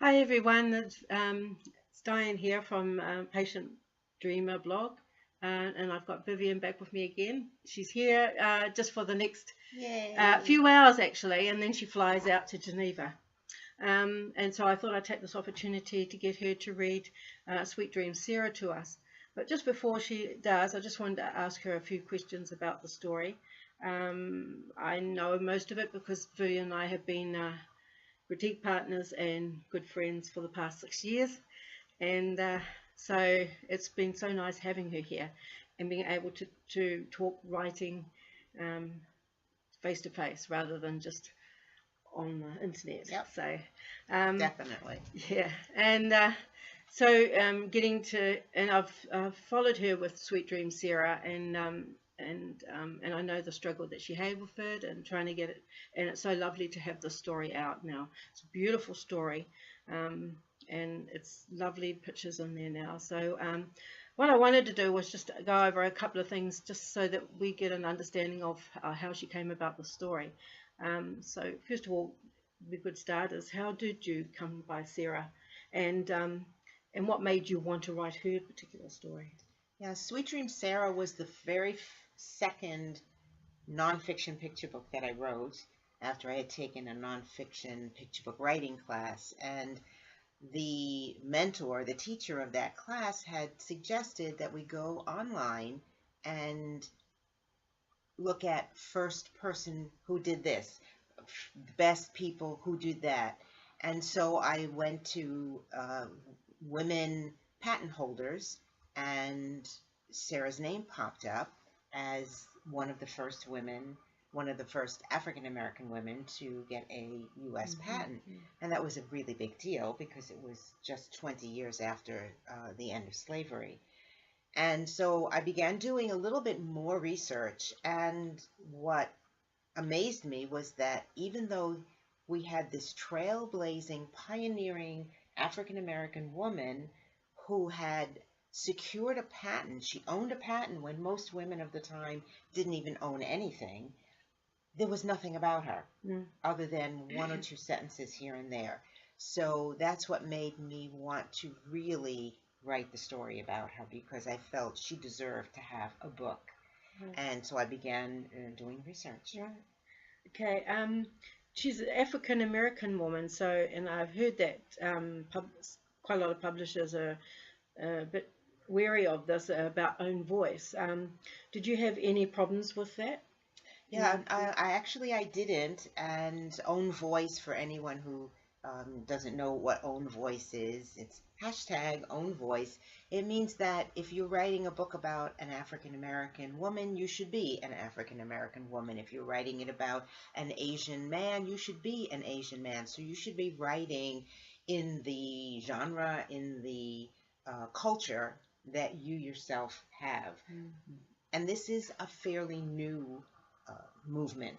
Hi everyone, it's Diane here from Patient Dreamer blog, and I've got Vivian back with me again. She's here just for the next Yay. few hours actually, and then she flies out to Geneva. And so I thought I'd take this opportunity to get her to read Sweet Dream Sarah to us. But just before she does, I just wanted to ask her a few questions about the story. I know most of it because Vivian and I have been boutique partners and good friends for the past 6 years. And so it's been so nice having her here and being able to talk writing face to face rather than just on the internet. Yep, So, definitely. yeah. And getting to, and I've followed her with Sweet Dream Sarah, and I know the struggle that she had with it and trying to get it, and it's so lovely to have the story out now. It's a beautiful story, and it's lovely pictures in there now. So what I wanted to do was just go over a couple of things just so that we get an understanding of how she came about the story. So first of all, the good start is, how did you come by Sarah, and and what made you want to write her particular story? Yeah, Sweet Dream Sarah was the very second nonfiction picture book that I wrote after I had taken a nonfiction picture book writing class. And the mentor, the teacher of that class, had suggested that we go online and look at first person who did this, best people who did that. And so I went to women patent holders, and Sarah's name popped up as one of the first women, one of the first African American women to get a U.S. patent. And that was a really big deal because it was just 20 years after the end of slavery. And so I began doing a little bit more research, and what amazed me was that even though we had this trailblazing, pioneering African American woman who had secured a patent, she owned a patent when most women of the time didn't even own anything, there was nothing about her other than one or two sentences here and there. So that's what made me want to really write the story about her, because I felt she deserved to have a book. And so I began doing research. Right. Okay. She's an African American woman, so, and I've heard that quite a lot of publishers are a bit wary of this about own voice. Did you have any problems with that? Yeah, I actually I didn't. And own voice, for anyone who doesn't know what own voice is, it's hashtag own voice. It means that if you're writing a book about an African American woman, you should be an African American woman. If you're writing it about an Asian man, you should be an Asian man. So you should be writing in the genre, in the culture that you yourself have. And this is a fairly new movement.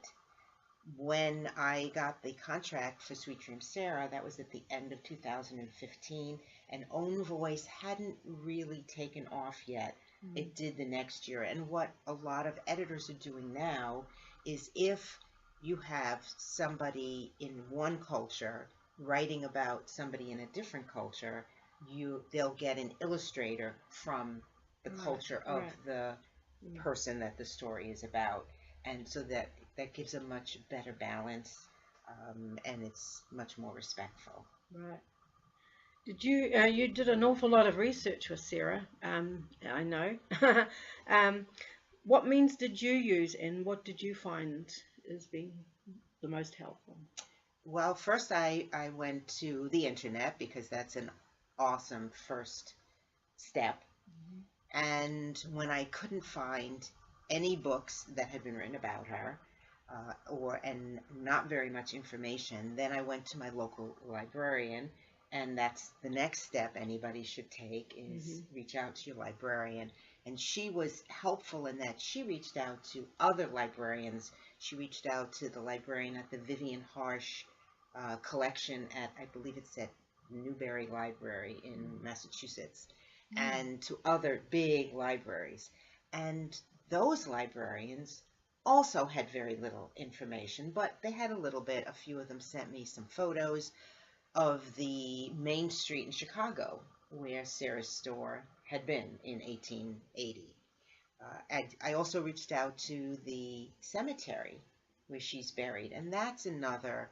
When I got the contract for Sweet Dream Sarah, that was at the end of 2015, and Own Voice hadn't really taken off yet. It did the next year. And what a lot of editors are doing now is, if you have somebody in one culture writing about somebody in a different culture, they'll get an illustrator from the culture of the person that the story is about. And so that gives a much better balance, and it's much more respectful. Right. Did you did an awful lot of research with Sarah? I know. What means did you use, and what did you find as being the most helpful? Well, first I went to the internet, because that's an awesome first step. And when I couldn't find any books that had been written about her, and not very much information, then I went to my local librarian. And that's the next step anybody should take, is reach out to your librarian. And she was helpful in that she reached out to other librarians. She reached out to the librarian at the Vivian collection at, I believe it's at Newberry Library in Massachusetts, and to other big libraries. And those librarians also had very little information, but they had a little bit. A few of them sent me some photos, of the main street in Chicago where Sarah's store had been in 1880. I also reached out to the cemetery where she's buried, and that's another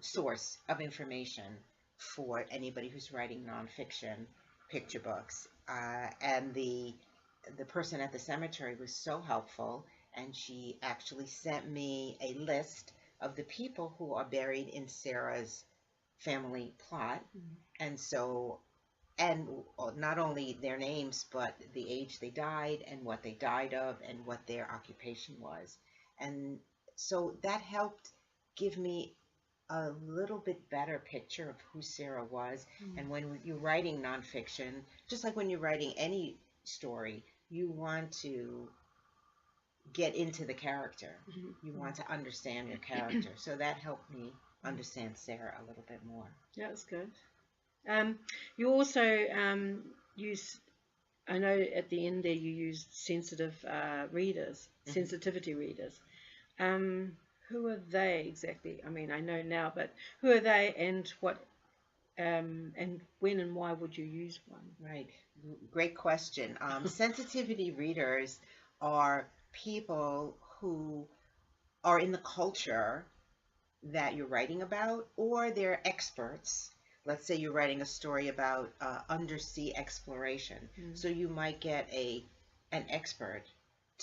source of information for anybody who's writing nonfiction picture books. And the person at the cemetery was so helpful, and she actually sent me a list of the people who are buried in Sarah's family plot. And so, and not only their names, but the age they died and what they died of and what their occupation was. And so that helped give me a little bit better picture of who Sarah was. And when you're writing nonfiction, just like when you're writing any story, you want to get into the character. You want to understand your character. So that helped me understand Sarah a little bit more. Yeah, that's good. You also use, I know at the end there you used sensitive readers, sensitivity readers. Who are they exactly? I mean, I know now, but who are they, and what, and when and why would you use one? Right. Great question. Sensitivity readers are people who are in the culture that you're writing about, or they're experts. Let's say you're writing a story about undersea exploration. So you might get an expert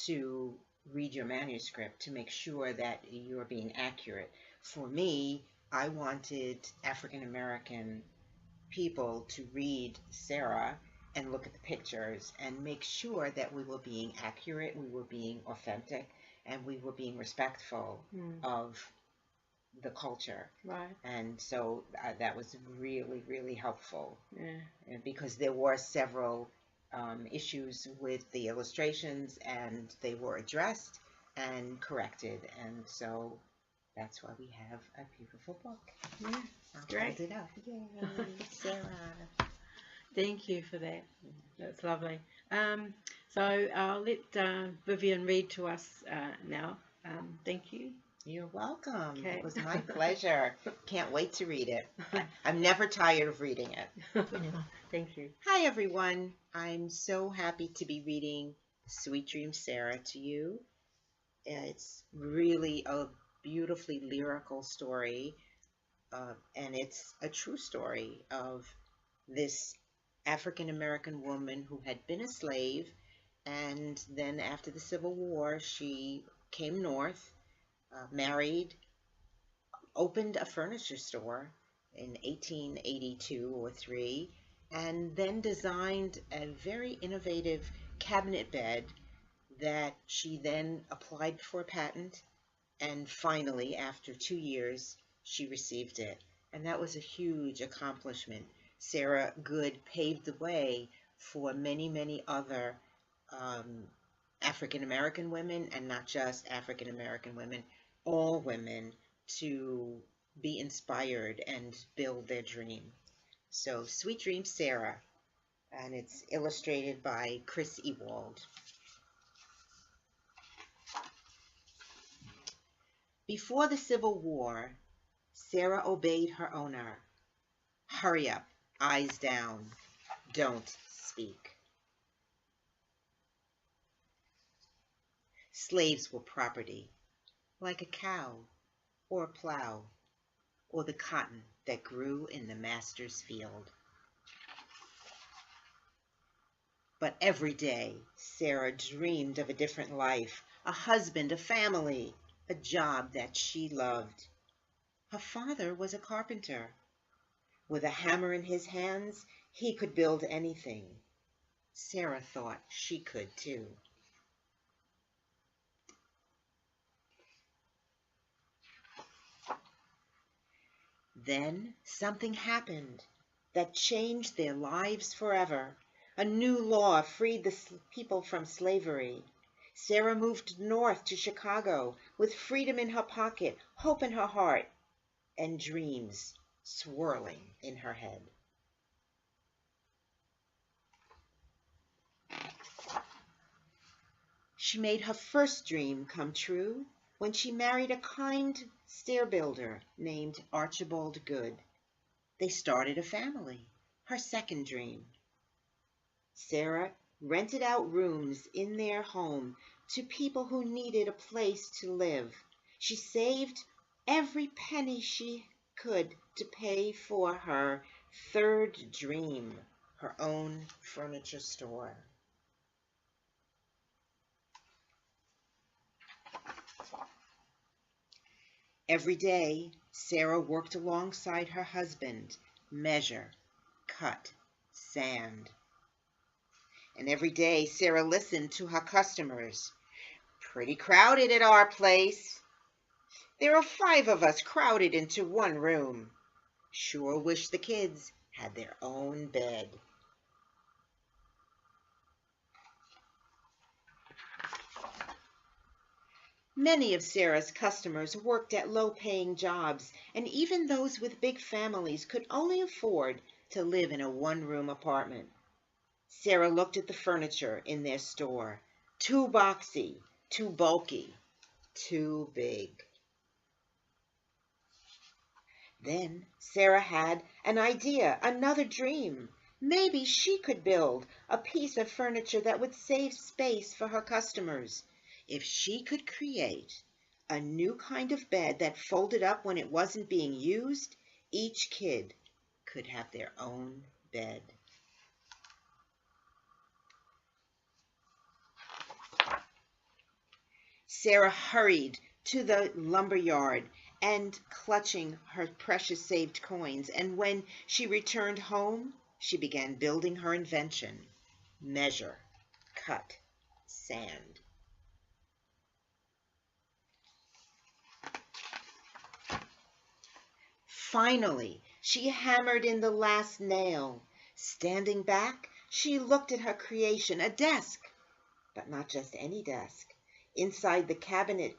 to read your manuscript to make sure that you're being accurate. For me, I wanted African American people to read Sarah and look at the pictures and make sure that we were being accurate, we were being authentic, and we were being respectful of the culture. Right. And so that was really, really helpful. Yeah. Because there were several issues with the illustrations, and they were addressed and corrected. And so that's why we have a beautiful book. Yeah. I'll Great. hold it up. Yay, Sarah. Thank you for that. That's lovely. So I'll let Vivian read to us now. Thank you. You're welcome. Okay. It was my pleasure. Can't wait to read it. I'm never tired of reading it. Thank you. Hi, everyone. I'm so happy to be reading Sweet Dreams, Sarah to you. It's really a beautifully lyrical story, and it's a true story of this African-American woman who had been a slave, and then after the Civil War, she came north, married, opened a furniture store in 1882 or 3, and then designed a very innovative cabinet bed that she then applied for a patent, and finally, after 2 years, she received it. And that was a huge accomplishment. Sarah Good paved the way for many, many other African-American women, and not just African-American women, all women, to be inspired and build their dream. So, Sweet Dreams, Sarah, and it's illustrated by Chris Ewald. Before the Civil War, Sarah obeyed her owner. Hurry up, eyes down, don't speak. Slaves were property, like a cow or a plow, or the cotton that grew in the master's field. But every day, Sarah dreamed of a different life, a husband, a family, a job that she loved. Her father was a carpenter. With a hammer in his hands, he could build anything. Sarah thought she could too. Then something happened that changed their lives forever. A new law freed the people from slavery. Sarah moved north to Chicago with freedom in her pocket, hope in her heart, and dreams swirling in her head. She made her first dream come true when she married a kind stair builder named Archibald Good. They started a family, her second dream. Sarah rented out rooms in their home to people who needed a place to live. She saved every penny she could to pay for her third dream, her own furniture store. Every day, Sarah worked alongside her husband, measure, cut, sand. And every day, Sarah listened to her customers. Pretty crowded at our place. There are 5 of us crowded into one room. Sure wish the kids had their own bed. Many of Sarah's customers worked at low-paying jobs, and even those with big families could only afford to live in a one-room apartment. Sarah looked at the furniture in their store. Too boxy, too bulky, too big. Then Sarah had an idea, another dream. Maybe she could build a piece of furniture that would save space for her customers. If she could create a new kind of bed that folded up when it wasn't being used, each kid could have their own bed. Sarah hurried to the lumber yard and clutching her precious saved coins, and when she returned home, she began building her invention. Measure, cut, sand. Finally, she hammered in the last nail. Standing back, she looked at her creation, a desk, but not just any desk. Inside the cabinet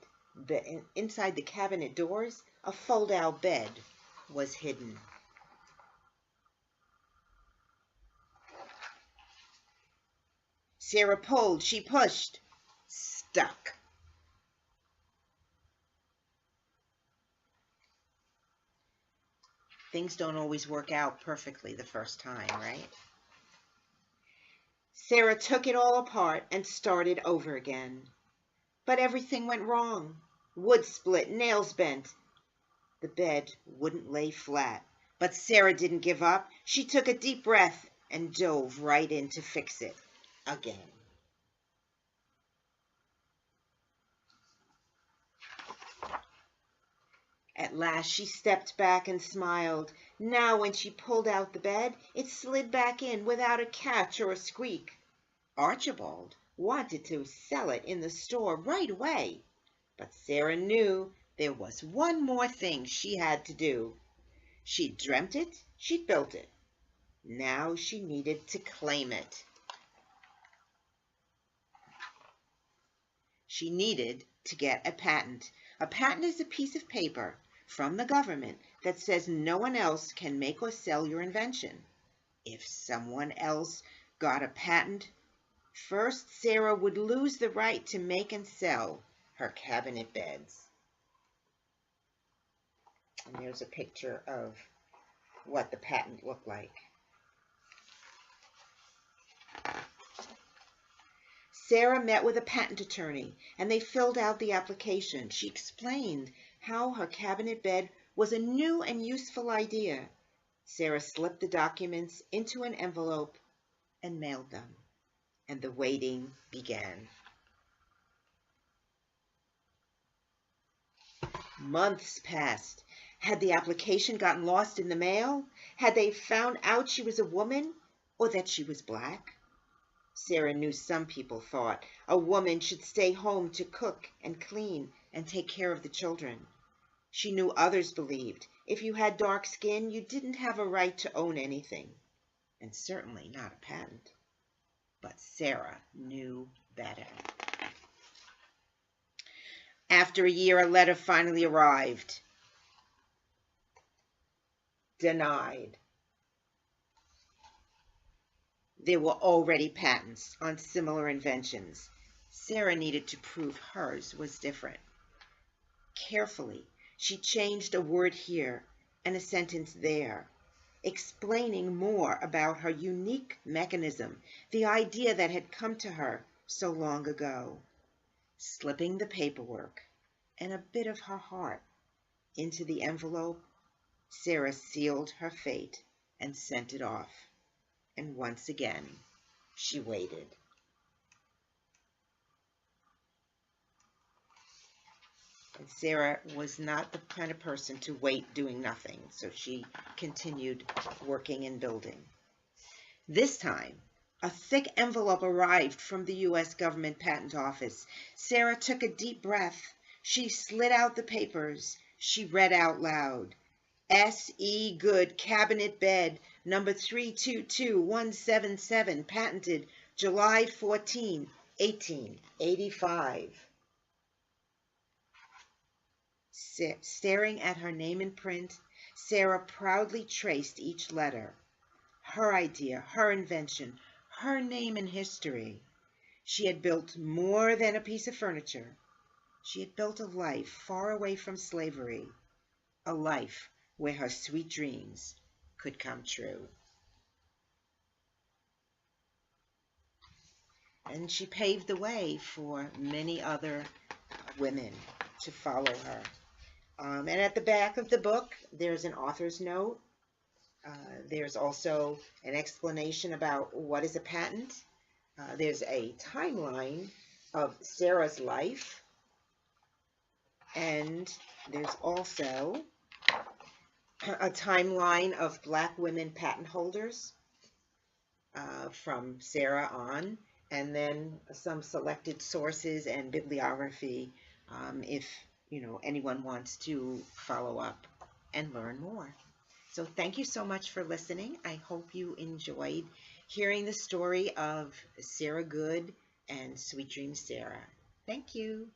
doors, a fold-out bed was hidden. Sarah pulled, she pushed, stuck. Things don't always work out perfectly the first time, right? Sarah took it all apart and started over again. But everything went wrong. Wood split, nails bent. The bed wouldn't lay flat. But Sarah didn't give up. She took a deep breath and dove right in to fix it again. At last she stepped back and smiled. Now when she pulled out the bed, it slid back in without a catch or a squeak. Archibald wanted to sell it in the store right away, but Sarah knew there was one more thing she had to do. She'd dreamt it, she'd built it. Now she needed to claim it. She needed to get a patent. A patent is a piece of paper from the government that says no one else can make or sell your invention. If someone else got a patent, first Sarah would lose the right to make and sell her cabinet beds. And there's a picture of what the patent looked like. Sarah met with a patent attorney, and they filled out the application. She explained how her cabinet bed was a new and useful idea. Sarah slipped the documents into an envelope and mailed them, and the waiting began. Months passed. Had the application gotten lost in the mail? Had they found out she was a woman or that she was black? Sarah knew some people thought a woman should stay home to cook and clean and take care of the children. She knew others believed if you had dark skin, you didn't have a right to own anything, and certainly not a patent. But Sarah knew better. After a year, a letter finally arrived. Denied. There were already patents on similar inventions. Sarah needed to prove hers was different. Carefully, she changed a word here and a sentence there. explaining more about her unique mechanism, the idea that had come to her so long ago. Slipping the paperwork and a bit of her heart into the envelope, Sarah sealed her fate and sent it off. And once again, she waited. And Sarah was not the kind of person to wait doing nothing, so she continued working and building. This time, a thick envelope arrived from the U.S. Government Patent Office. Sarah took a deep breath. She slid out the papers. She read out loud, S.E. Good Cabinet Bed, number 322177, patented July 14, 1885. Staring at her name in print, Sarah proudly traced each letter. Her idea, her invention, her name in history. She had built more than a piece of furniture. She had built a life far away from slavery, a life where her sweet dreams could come true. And she paved the way for many other women to follow her. And at the back of the book, there's an author's note. There's also an explanation about what is a patent. There's a timeline of Sarah's life. And there's also a timeline of Black women patent holders from Sarah on, and then some selected sources and bibliography if anyone wants to follow up and learn more. So thank you so much for listening. I hope you enjoyed hearing the story of Sarah Good and Sweet Dream Sarah. Thank you.